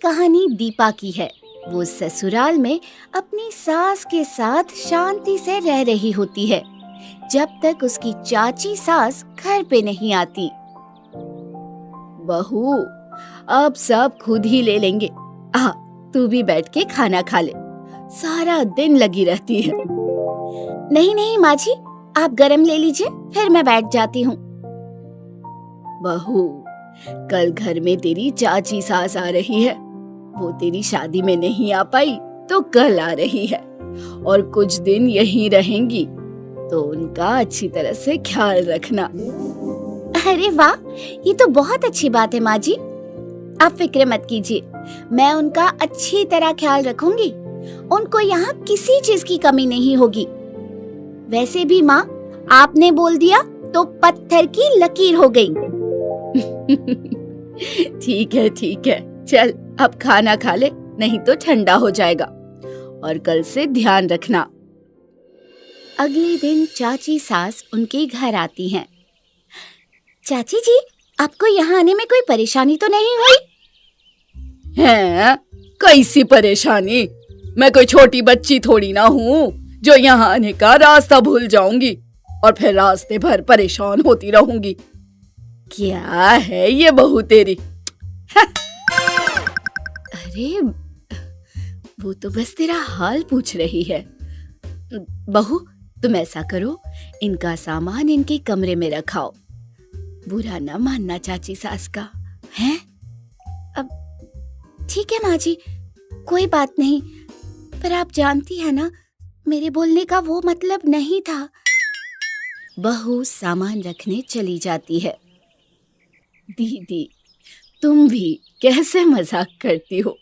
कहानी दीपा की है। वो ससुराल में अपनी सास के साथ शांति से रह रही होती है जब तक उसकी चाची सास घर पे नहीं आती। बहू, अब सब खुद ही ले लेंगे। आ, तू भी बैठ के खाना खा ले। सारा दिन लगी रहती है। नहीं नहीं माँ जी, आप गरम ले लीजिए, फिर मैं बैठ जाती हूँ। बहू, कल घर में तेरी चाची सास आ रही है। वो तेरी शादी में नहीं आ पाई तो कल आ रही है और कुछ दिन यहीं रहेंगी, तो उनका अच्छी तरह से ख्याल रखना। अरे वाह, ये तो बहुत अच्छी बात है माँ जी। आप फिक्र मत कीजिए, मैं उनका अच्छी तरह ख्याल रखूंगी। उनको यहाँ किसी चीज की कमी नहीं होगी। वैसे भी माँ, आपने बोल दिया तो पत्थर की लकीर हो गई। ठीक है, चल अब खाना खा ले, नहीं तो ठंडा हो जाएगा। और कल से ध्यान रखना। अगले दिन चाची सास उनके घर आती हैं। चाची जी, आपको यहाँ आने में कोई परेशानी तो नहीं हुई? हैं? कैसी परेशानी? मैं कोई छोटी बच्ची थोड़ी ना हूँ जो यहाँ आने का रास्ता भूल जाऊंगी और फिर रास्ते भर परेशान होती रहूंगी। क्या है ये बहू तेरी? अरे, वो तो बस तेरा हाल पूछ रही है। बहू, तुम ऐसा करो, इनका सामान इनके कमरे में रखाओ। बुरा ना मानना चाची सास का, हैं? अब ठीक है माँ जी, कोई बात नहीं। पर आप जानती है ना, मेरे बोलने का वो मतलब नहीं था। बहू सामान रखने चली जाती है। दीदी, तुम भी कैसे मजाक करती हो?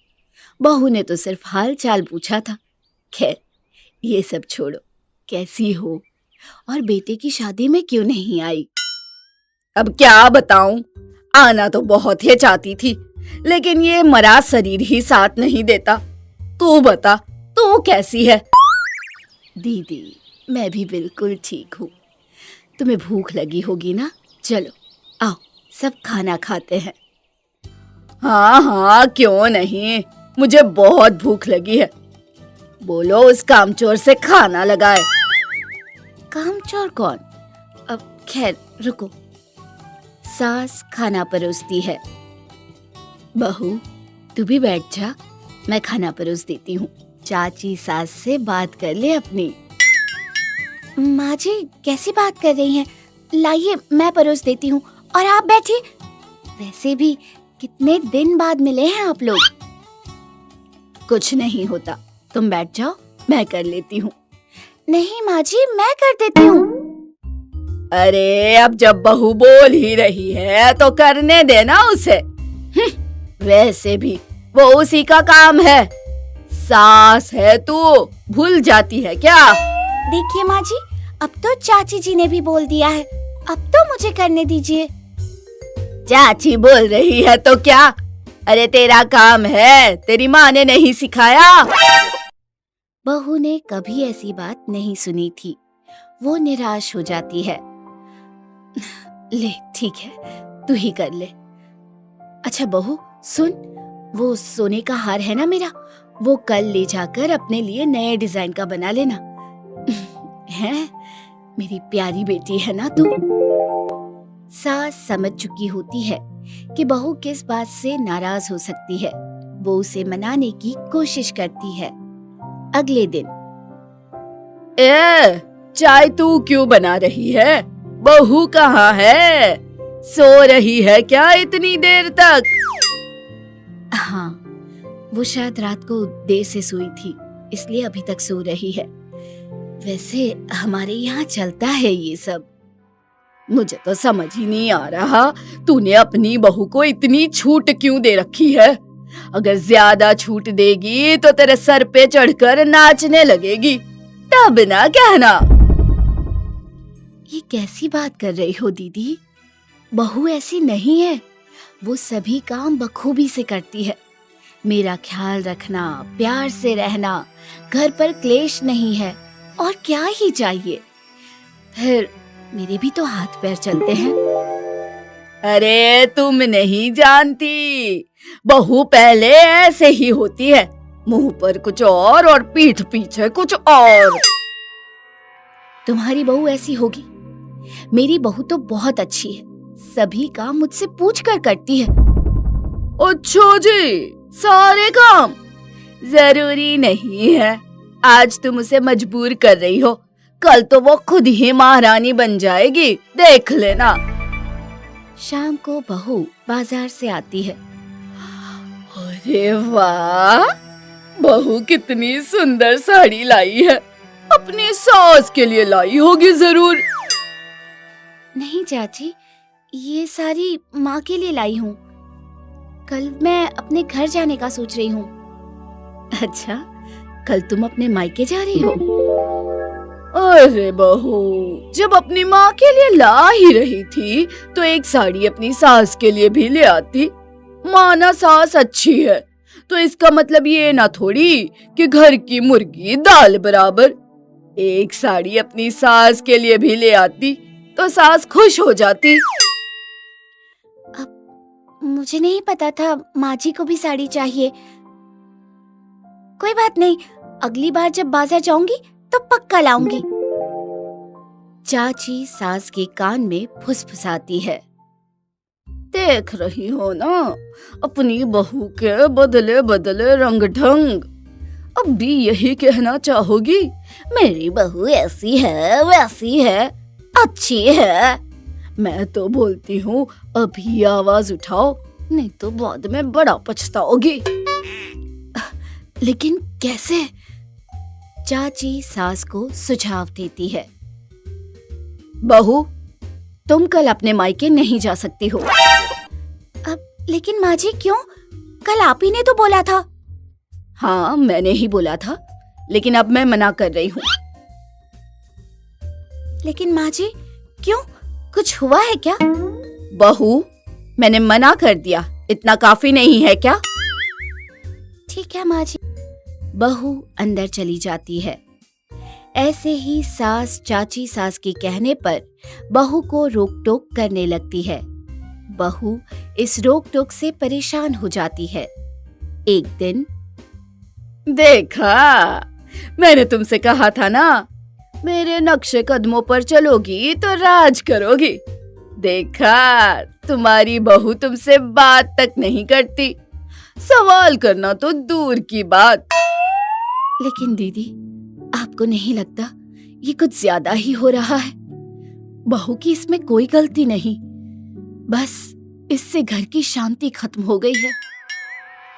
बहू ने तो सिर्फ हाल चाल पूछा था। खैर, ये सब छोड़ो, कैसी हो और बेटे की शादी में क्यों नहीं आई? अब क्या बताऊं, आना तो बहुत ही चाहती थी, लेकिन ये मरा शरीर ही साथ नहीं देता। तू बता, तू कैसी है? दीदी, मैं भी बिल्कुल ठीक हूँ। तुम्हें भूख लगी होगी ना? चलो आओ, सब खाना खाते हैं। हाँ, क्यों नहीं, मुझे बहुत भूख लगी है। बोलो उस कामचोर से खाना लगाए। कामचोर कौन? अब खैर रुको। सास खाना परोसती है। बहू, तू भी बैठ जा, मैं खाना परोस देती हूँ। चाची सास से बात कर ले अपनी। माँ जी, कैसी बात कर रही हैं? लाइए, मैं परोस देती हूँ और आप बैठिए। वैसे भी कितने दिन बाद मिले हैं आप लोग। कुछ नहीं होता, तुम बैठ जाओ, मैं कर लेती हूँ। नहीं माँ जी, मैं कर देती हूँ। अरे, अब जब बहू बोल ही रही है तो करने देना उसे। वैसे भी वो उसी का काम है। सास है तू, भूल जाती है क्या? देखिए माँ जी, अब तो चाची जी ने भी बोल दिया है, अब तो मुझे करने दीजिए। चाची बोल रही है तो क्या? अरे तेरा काम है, तेरी माँ ने नहीं सिखाया? बहू ने कभी ऐसी बात नहीं सुनी थी। वो निराश हो जाती है। ले ठीक है, तू ही कर ले। अच्छा बहू सुन, वो सोने का हार है ना मेरा, वो कल ले जाकर अपने लिए नए डिजाइन का बना लेना। हैं? मेरी प्यारी बेटी है ना तू। सास समझ चुकी होती है कि बहू किस बात से नाराज हो सकती है। वो उसे मनाने की कोशिश करती है। अगले दिन। चाय तू क्यों बना रही है? बहू कहाँ है? सो रही है क्या इतनी देर तक? हाँ, वो शायद रात को देर से सोई थी, इसलिए अभी तक सो रही है। वैसे हमारे यहाँ चलता है ये सब। मुझे तो समझ ही नहीं आ रहा, तूने अपनी बहू को इतनी छूट क्यों दे रखी है? अगर ज्यादा छूट देगी तो तेरे सर पे चढ़कर नाचने लगेगी, तब ना कहना। ये कैसी बात कर रही हो दीदी? बहू ऐसी नहीं है, वो सभी काम बखूबी से करती है। मेरा ख्याल रखना, प्यार से रहना, घर पर क्लेश नहीं है, और क्या ही चाहिए। फिर मेरे भी तो हाथ पैर चलते हैं। अरे तुम नहीं जानती, बहू पहले ऐसे ही होती है, मुंह पर कुछ और पीठ पीछे कुछ और। तुम्हारी बहू ऐसी होगी, मेरी बहू तो बहुत अच्छी है, सभी काम मुझसे पूछ कर करती है। अच्छा जी, सारे काम? जरूरी नहीं है, आज तुम उसे मजबूर कर रही हो, कल तो वो खुद ही महारानी बन जाएगी, देख लेना। शाम को बहू बाजार से आती है। अरे वाह, बहू कितनी सुंदर साड़ी लाई है, अपनी सास के लिए लाई होगी जरूर। नहीं चाची, ये साड़ी माँ के लिए लाई हूँ, कल मैं अपने घर जाने का सोच रही हूँ। अच्छा, कल तुम अपने मायके जा रही हो? अरे बहू, जब अपनी माँ के लिए ला ही रही थी तो एक साड़ी अपनी सास के लिए भी ले आती। माना सास अच्छी है तो इसका मतलब ये ना थोड़ी कि घर की मुर्गी दाल बराबर। एक साड़ी अपनी सास के लिए भी ले आती तो सास खुश हो जाती। अब मुझे नहीं पता था माँ जी को भी साड़ी चाहिए। कोई बात नहीं, अगली बार जब बाजार जाऊंगी तो पक्का लाऊंगी। चाची सास के कान में फुसफुसाती है। देख रही हो ना, अपनी बहू के बदले बदले रंग ढंग। अब भी यही कहना चाहोगी, मेरी बहू ऐसी है वैसी है, अच्छी है? मैं तो बोलती हूँ अभी आवाज उठाओ, नहीं तो बाद में बड़ा पछताओगी। लेकिन कैसे? चाची सास को सुझाव देती है। बहू, तुम कल अपने मायके नहीं जा सकती हो। अब लेकिन माँ जी क्यों? कल आप ही ने तो बोला था। हाँ, मैंने ही बोला था, लेकिन अब मैं मना कर रही हूँ। लेकिन माँ जी क्यों? कुछ हुआ है क्या? बहू, मैंने मना कर दिया, इतना काफी नहीं है क्या? ठीक है माँ जी। बहू अंदर चली जाती है। ऐसे ही सास चाची सास के कहने पर बहू को रोक टोक करने लगती है। बहू इस रोक टोक से परेशान हो जाती है। एक दिन, देखा, मैंने तुमसे कहा था ना, मेरे नक्शे कदमों पर चलोगी तो राज करोगी। देखा, तुम्हारी बहू तुमसे बात तक नहीं करती, सवाल करना तो दूर की बात। लेकिन दीदी, आपको नहीं लगता ये कुछ ज्यादा ही हो रहा है? बहू की इसमें कोई गलती नहीं, बस इससे घर की शांति खत्म हो गई है।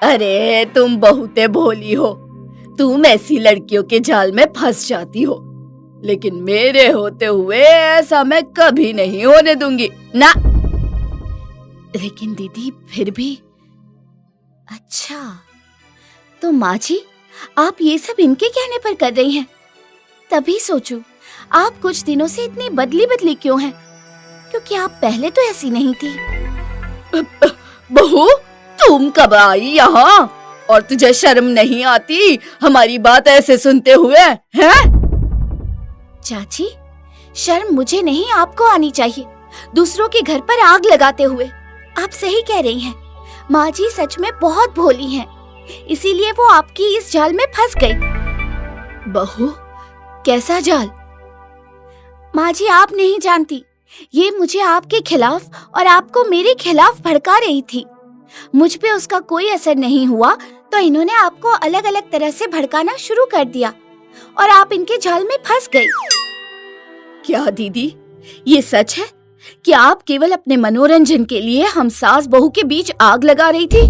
अरे तुम बहुते भोली हो, तुम ऐसी लड़कियों के जाल में फंस जाती हो, लेकिन मेरे होते हुए ऐसा मैं कभी नहीं होने दूंगी ना। लेकिन दीदी फिर भी। अच्छा, तो माँ जी आप ये सब इनके कहने पर कर रही हैं? तभी सोचूं, आप कुछ दिनों से इतनी बदली बदली क्यों हैं? क्योंकि आप पहले तो ऐसी नहीं थी। बहू, तुम कब आई यहाँ? और तुझे शर्म नहीं आती हमारी बात ऐसे सुनते हुए, हैं? चाची, शर्म मुझे नहीं आपको आनी चाहिए, दूसरों के घर पर आग लगाते हुए। आप सही कह रही हैं, माँ जी सच में बहुत भोली हैं, इसीलिए वो आपकी इस जाल में फंस गई। बहू, कैसा जाल? माँ जी आप नहीं जानती, ये मुझे आपके खिलाफ और आपको मेरे खिलाफ भड़का रही थी। मुझ पे उसका कोई असर नहीं हुआ तो इन्होंने आपको अलग अलग तरह से भड़काना शुरू कर दिया और आप इनके जाल में फंस गई। क्या दीदी, ये सच है कि आप केवल अपने मनोरंजन के लिए हम सास बहू के बीच आग लगा रही थी?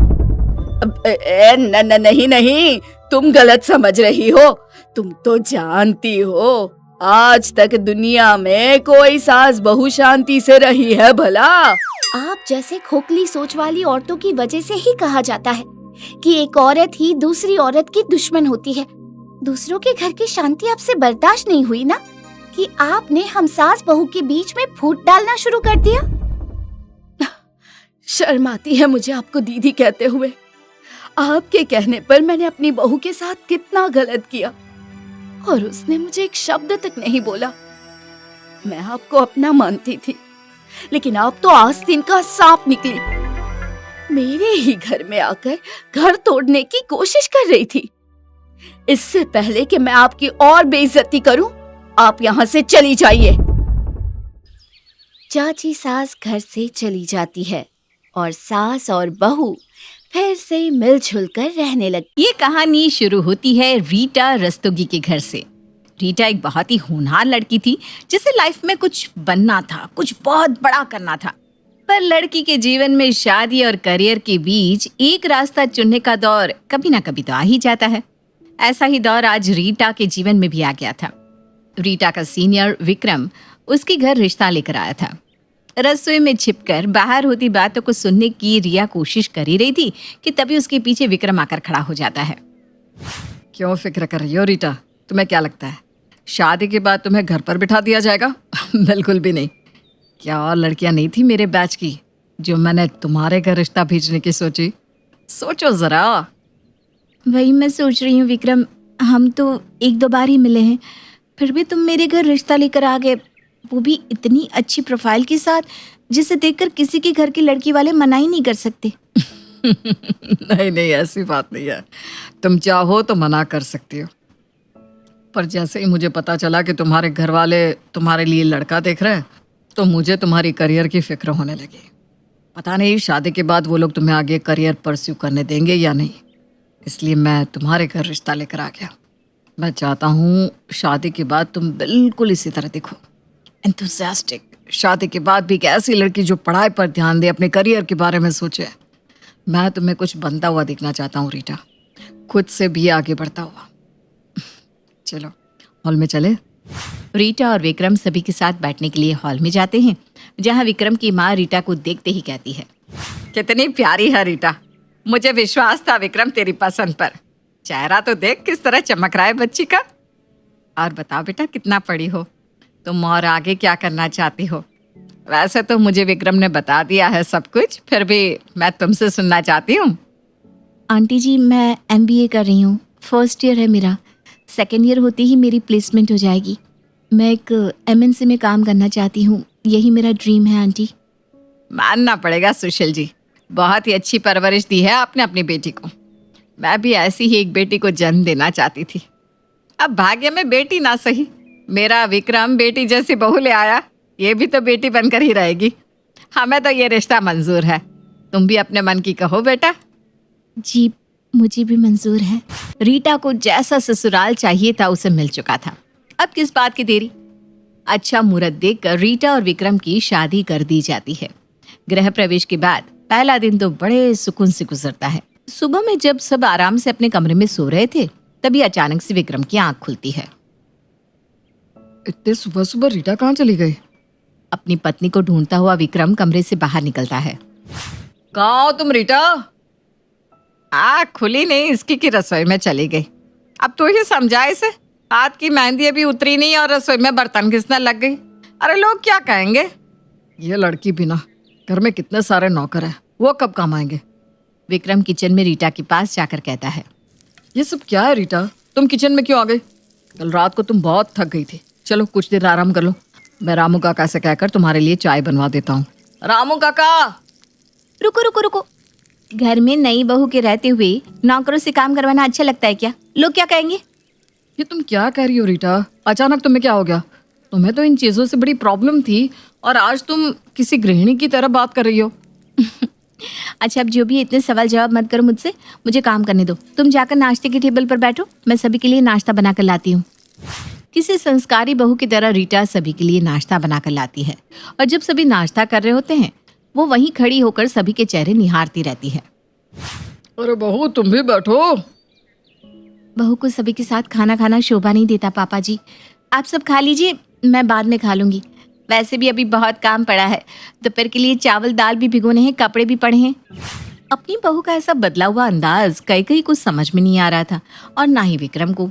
नहीं, तुम गलत समझ रही हो। तुम तो जानती हो, आज तक दुनिया में कोई सास बहू शांति से रही है भला? आप जैसे खोखली सोच वाली औरतों की वजह से ही कहा जाता है कि एक औरत ही दूसरी औरत की दुश्मन होती है। दूसरों के घर की शांति आपसे बर्दाश्त नहीं हुई ना, कि आपने हम सास बहू के बीच में फूट डालना शुरू कर दिया। शर्म आती है मुझे आपको दीदी कहते हुए। आपके कहने पर मैंने अपनी बहू के साथ कितना गलत किया और उसने मुझे एक शब्द तक नहीं बोला। मैं आपको अपना मानती थी, लेकिन अब तो आस्तीन का सांप निकली। मेरे ही घर में आकर घर तोड़ने की कोशिश कर रही थी। इससे पहले कि मैं आपकी और बेइज्जती करूं, आप यहाँ से चली जाइए। चाची सास घर से चली जाती है और सास और बहू फिर से मिलजुल कर रहने लगती। ये कहानी शुरू होती है रीटा रस्तोगी के घर से। रीटा एक बहुत ही होनहार लड़की थी जिसे लाइफ में कुछ बनना था, कुछ बहुत बड़ा करना था। पर लड़की के जीवन में शादी और करियर के बीच एक रास्ता चुनने का दौर कभी ना कभी तो आ ही जाता है। ऐसा ही दौर आज रीटा के जीवन में भी आ गया था। रीटा का सीनियर विक्रम उसके घर रिश्ता लेकर आया था। रसोई में छिपकर बाहर होती बातों को सुनने की रिया कोशिश कर ही रही थी कि तभी उसके पीछे विक्रम आकर खड़ा हो जाता है। क्यों फिक्र कर रही हो रीटा? तुम्हें क्या लगता है शादी के बाद तुम्हें घर पर बिठा दिया जाएगा? बिल्कुल भी नहीं। क्या और लड़कियां नहीं थी मेरे बैच की जो मैंने तुम्हारे घर रिश्ता भेजने की सोची? सोचो जरा। वही मैं सोच रही हूँ विक्रम, हम तो एक दो बार ही मिले हैं, फिर भी तुम मेरे घर रिश्ता लेकर आ गए, वो भी इतनी अच्छी प्रोफाइल के साथ जिसे देखकर किसी के घर की लड़की वाले मना ही नहीं कर सकते। नहीं नहीं, ऐसी बात नहीं है। तुम चाहो तो मना कर सकती हो, पर जैसे ही मुझे पता चला कि तुम्हारे घर वाले तुम्हारे लिए लड़का देख रहे हैं तो मुझे तुम्हारी करियर की फिक्र होने लगी। पता नहीं शादी के बाद वो लोग तुम्हें आगे करियर परस्यू करने देंगे या नहीं, इसलिए मैं तुम्हारे घर रिश्ता लेकर आ गया। मैं चाहता हूँ शादी के बाद तुम बिल्कुल इसी तरह दिखो, एंथुसियास्टिक। शादी के बाद भी एक ऐसी लड़की जो पढ़ाई पर ध्यान दे, अपने करियर के बारे में सोचे। मैं तुम्हें कुछ बनता हुआ दिखना चाहता हूँ रीटा, खुद से भी आगे बढ़ता हुआ। चलो हॉल में चले। रीटा और विक्रम सभी के साथ बैठने के लिए हॉल में जाते हैं, जहाँ विक्रम की माँ रीटा को देखते ही कहती है, कितनी प्यारी है रीटा। मुझे विश्वास था विक्रम तेरी पसंद पर। चेहरा तो देख किस तरह चमक रहा है बच्ची का। और बताओ बेटा, कितना पढ़ी हो तुम और आगे क्या करना चाहती हो? वैसे तो मुझे विक्रम ने बता दिया है सब कुछ, फिर भी मैं तुमसे सुनना चाहती हूँ। आंटी जी मैं MBA कर रही हूँ, फर्स्ट ईयर है मेरा, सेकेंड ईयर होते ही मेरी प्लेसमेंट हो जाएगी। मैं एक MNC में काम करना चाहती हूँ, यही मेरा ड्रीम है आंटी। मानना पड़ेगा सुशील जी, बहुत ही अच्छी परवरिश दी है आपने अपनी बेटी को। मैं भी ऐसी ही एक बेटी को जन्म देना चाहती थी। अब भाग्य में बेटी ना सही, मेरा विक्रम बेटी जैसी बहू ले आया, ये भी तो बेटी बनकर ही रहेगी। हमें तो ये रिश्ता मंजूर है। तुम भी अपने मन की कहो बेटा। जी मुझे भी मंजूर है। रीटा को जैसा ससुराल चाहिए था उसे मिल चुका था, अब किस बात की देरी। अच्छा मुहूर्त देखकर रीटा और विक्रम की शादी कर दी जाती है। गृह प्रवेश के बाद पहला दिन तो बड़े सुकून से गुजरता है। सुबह में जब सब आराम से अपने कमरे में सो रहे थे, तभी अचानक से विक्रम की आंख खुलती है। इतने सुबह सुबह रीटा कहाँ चली गई? अपनी पत्नी को ढूंढता हुआ विक्रम कमरे से बाहर निकलता है। कहाँ हो तुम रीटा? आँख खुली नहीं इसकी कि रसोई में चली गई। अब तो ही समझा इसे, हाथ की मेहंदी अभी उतरी नहीं और रसोई में बर्तन घिसने लग गई। अरे लोग क्या कहेंगे? ये लड़की बिना घर में कितने सारे नौकर हैं, वो कब काम आएंगे? विक्रम किचन में रीटा के पास जाकर कहता है, ये सब क्या है रीटा? तुम किचन में क्यों आ गई? कल रात को तुम बहुत थक गई थी। चलो कुछ देर आराम कर लो, मैं रामू काका से कहकर तुम्हारे लिए चाय बनवा देता हूँ। रामू काका! रुको रुको रुको, घर में नई बहू के रहते हुए नौकरों से काम करवाना अच्छा लगता है क्या? लोग क्या कहेंगे? ये तुम क्या कह रही हो रीटा? अचानक तुम्हें क्या हो गया? तुम्हें तो इन चीजों से बड़ी प्रॉब्लम थी और आज तुम किसी गृहिणी की तरह बात कर रही हो। अच्छा अब जो भी है, इतने सवाल जवाब मत करो मुझसे, मुझे काम करने दो। तुम जाकर नाश्ते की टेबल पर बैठो, मैं सभी के लिए नाश्ता बनाकर लाती हूँ। किसी संस्कारी बहू की तरह रीटा सभी के लिए नाश्ता बनाकर लाती है और जब सभी नाश्ता कर रहे होते हैं वो वहीं खड़ी होकर सभी के चेहरे निहारती रहती है। अरे बहू तुम भी बैठो। बहू को सभी के साथ खाना खाना शोभा नहीं देता पापा जी, आप सब खा लीजिए, मैं बाद में खा लूंगी। वैसे भी अभी बहुत काम पड़ा है, दोपहर के लिए चावल दाल भी भिगोने हैं, कपड़े भी पड़े हैं। अपनी बहू का ऐसा बदला हुआ अंदाज कई कुछ समझ में नहीं आ रहा था और ना ही विक्रम को।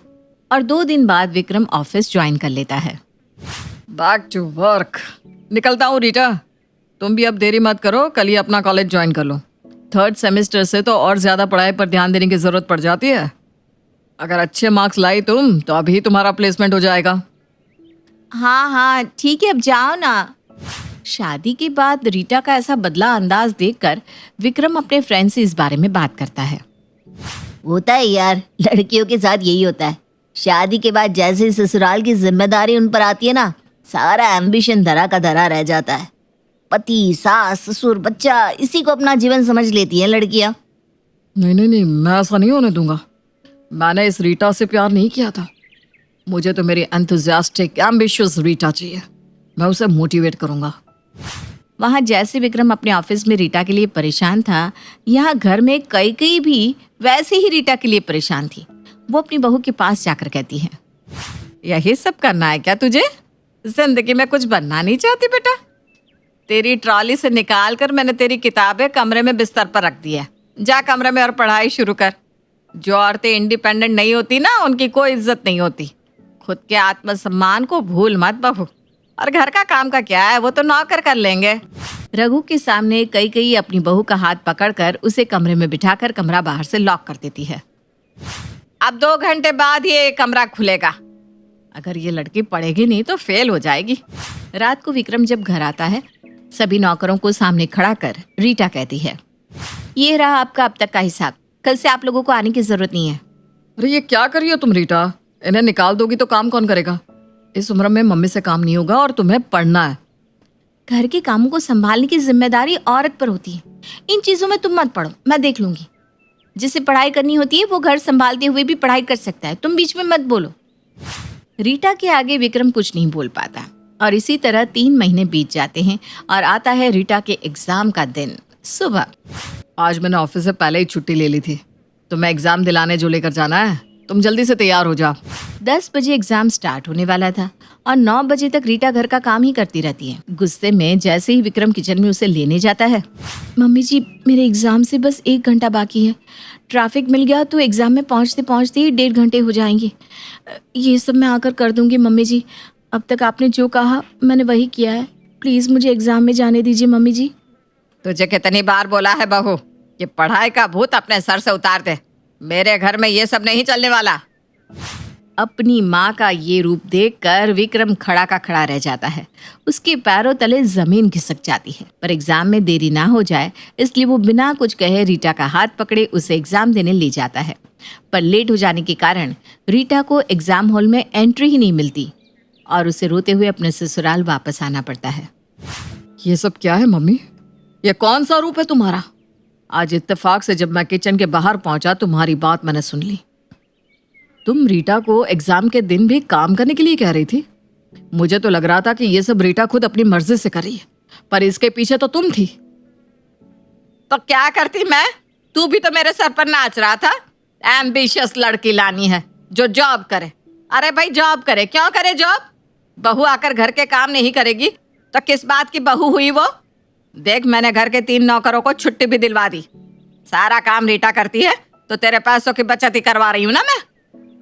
और 2 दिन बाद विक्रम ऑफिस ज्वाइन कर लेता है। Back to work. निकलता हूँ रीटा, तुम भी अब देरी मत करो, कल ही अपना कॉलेज ज्वाइन कर लो। 3rd सेमेस्टर से तो और ज्यादा पढ़ाई पर ध्यान देने की जरूरत पड़ जाती है। अगर अच्छे मार्क्स लाई तुम तो अभी तुम्हारा प्लेसमेंट हो जाएगा। हाँ हाँ ठीक है, अब जाओ ना। शादी के बाद रीटा का ऐसा बदला अंदाज देखकर विक्रम अपने फ्रेंड से इस बारे में बात करता है। होता है यार, लड़कियों के साथ यही होता है। शादी के बाद जैसे ही ससुराल की जिम्मेदारी उन पर आती है ना, सारा एम्बिशन धरा का धरा रह जाता है। पति, सास, ससुर, बच्चा, इसी को अपना जीवन समझ लेती हैं लड़कियां। नहीं नहीं नहीं, मैं ऐसा नहीं होने दूंगा। मैंने इस रीटा से प्यार नहीं किया था। मुझे तो मेरी एंथुजियास्टिक एम्बिशियस रीटा चाहिए। मैं उसे मोटिवेट करूंगा। वहाँ जैसे विक्रम अपने ऑफिस में रीटा के लिए परेशान था, यहाँ घर में कई भी वैसे ही रीटा के लिए परेशान थी। वो अपनी बहू के पास जाकर कहती है, यही सब करना है क्या तुझे? जिंदगी में कुछ बनना नहीं चाहती बेटा? तेरी ट्रॉली से निकाल कर मैंने तेरी किताबें कमरे में बिस्तर पर रख दी है। जा कमरे में और पढ़ाई शुरू कर। जो औरतें इंडिपेंडेंट नहीं होती ना, उनकी कोई इज्जत नहीं होती। खुद के आत्मसम्मान को भूल मत बहू। और घर का काम का क्या है, वो तो नौकर कर लेंगे। रघु के सामने कई अपनी बहू का हाथ पकड़कर उसे कमरे में बिठाकर कमरा बाहर से लॉक कर देती है। अब 2 घंटे बाद ये कमरा खुलेगा। अगर ये लड़की पढ़ेगी नहीं तो फेल हो जाएगी। रात को विक्रम जब घर आता है, सभी नौकरों को सामने खड़ा कर रीटा कहती है, ये रहा आपका अब तक का हिसाब। कल से आप लोगों को आने की जरूरत नहीं है। अरे ये क्या कर रही हो तुम रीटा? इन्हें निकाल दोगी तो काम कौन करेगा? इस उम्र में मम्मी से काम नहीं होगा और तुम्हें पढ़ना है। घर के कामों को संभालने की जिम्मेदारी औरत पर होती है। इन चीजों में तुम मत पढ़ो, मैं देख लूंगी। जिसे पढ़ाई करनी होती है वो घर संभालते हुए भी पढ़ाई कर सकता है। तुम बीच में मत बोलो। रीटा के आगे विक्रम कुछ नहीं बोल पाता और इसी तरह 3 महीने बीत जाते हैं और आता है रीटा के एग्जाम का दिन। सुबह आज मैंने ऑफिस से पहले ही छुट्टी ले ली थी। तुम्हें एग्जाम दिलाने जो लेकर जाना है, तुम जल्दी से तैयार हो जाओ। 10 बजे एग्जाम स्टार्ट होने वाला था और 9 बजे तक रीटा घर का काम ही करती रहती है। गुस्से में जैसे ही विक्रम किचन में उसे लेने जाता है, मम्मी जी मेरे एग्जाम से बस 1 घंटा बाकी है। ट्रैफिक मिल गया तो एग्जाम में पहुंचते पहुंचते ही 1.5 घंटे हो जाएंगे। ये सब मैं आकर कर दूंगी मम्मी जी। अब तक आपने जो कहा मैंने वही किया है। प्लीज मुझे एग्जाम में जाने दीजिए मम्मी जी। तुझे कितनी बार बोला है बहू कि पढ़ाई का भूत अपने सर से उतार दे। मेरे घर में ये सब नहीं चलने वाला। अपनी माँ का ये रूप देखकर विक्रम खड़ा का खड़ा रह जाता है। उसके पैरों तले जमीन खिसक जाती है। पर एग्जाम में देरी ना हो जाए इसलिए वो बिना कुछ कहे रीटा का हाथ पकड़े उसे एग्जाम देने ले जाता है। पर लेट हो जाने के कारण रीटा को एग्जाम हॉल में एंट्री ही नहीं मिलती और उसे रोते हुए अपने ससुराल वापस आना पड़ता है। ये सब क्या है मम्मी? ये कौन सा रूप है तुम्हारा? आज इत्तेफाक से जब मैं किचन के बाहर पहुंचा तुम्हारी बात मैंने सुन ली। तुम रीटा को एग्जाम के दिन भी काम करने के लिए कह रही थी। मुझे तो लग रहा था कि ये सब रीटा खुद अपनी मर्जी से कर रही है, पर इसके पीछे तो तुम थी। तो क्या करती मैं? तू भी तो मेरे सर पर नाच रहा था। एम्बिशियस लड़की लानी है जो जॉब करे। अरे भाई जॉब करे, क्यों करे जॉब? बहू आकर घर के काम नहीं करेगी तो किस बात की बहू हुई वो? देख मैंने घर के 3 नौकरों को छुट्टी भी दिलवा दी। सारा काम रीटा करती है तो तेरे पैसों की बचत ही करवा रही हूँ ना मैं।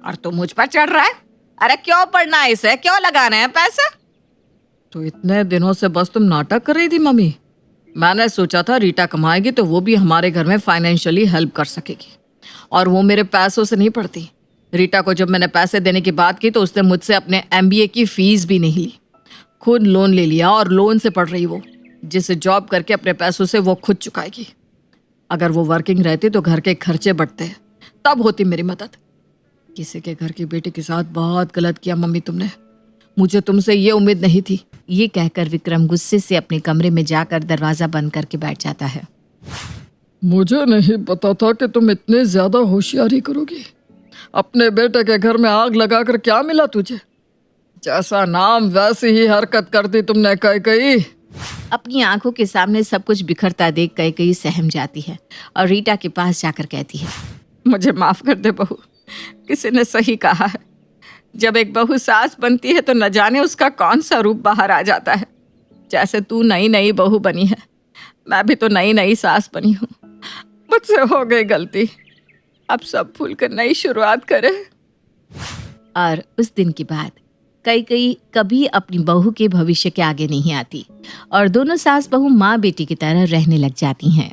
और तू मुझ पर चढ़ रहा है। अरे क्यों पढ़ना है इसे, क्यों लगाने हैं पैसे? तो इतने दिनों से बस तुम नाटक कर रही थी मम्मी। मैंने सोचा था रीटा कमाएगी तो वो भी हमारे घर में फाइनेंशियली हेल्प कर सकेगी और वो मेरे पैसों से नहीं पड़ती। रीटा को जब मैंने पैसे देने की बात की तो उसने मुझसे अपने MBA की फीस भी नहीं ली। खुद लोन ले लिया और लोन से पढ़ रही वो, जिसे जॉब करके अपने पैसों से वो खुद चुकाएगी। अगर वो वर्किंग रहती तो घर के खर्चे बढ़ते, तब होती मेरी मदद। किसी के घर की बेटी के साथ बहुत गलत किया मम्मी तुमने। मुझे तुमसे ये उम्मीद नहीं थी। ये कहकर विक्रम गुस्से से अपने कमरे में जाकर दरवाजा बंद करके बैठ जाता है। मुझे नहीं पता था कि तुम इतनी ज्यादा होशियारी करोगी। अपने बेटे के घर में आग लगाकर क्या मिला तुझे? जैसा नाम वैसी ही हरकत कर दी तुमने कई। अपनी आंखों के सामने सब कुछ बिखरता देख कई सहम जाती है और रीटा के पास जाकर कहती है, मुझे माफ कर दे बहू। किसी ने सही कहा है, जब एक बहू सास बनती है तो न जाने उसका कौन सा रूप बाहर आ जाता है। जैसे तू नई बहू बनी है, मैं भी तो नई सास बनी हूँ। मुझसे हो गई गलती, अब सब भूल कर नई शुरुआत करे। और उस दिन के बाद कई कभी अपनी बहू के भविष्य के आगे नहीं आती और दोनों सास बहू माँ बेटी की तरह रहने लग जाती हैं।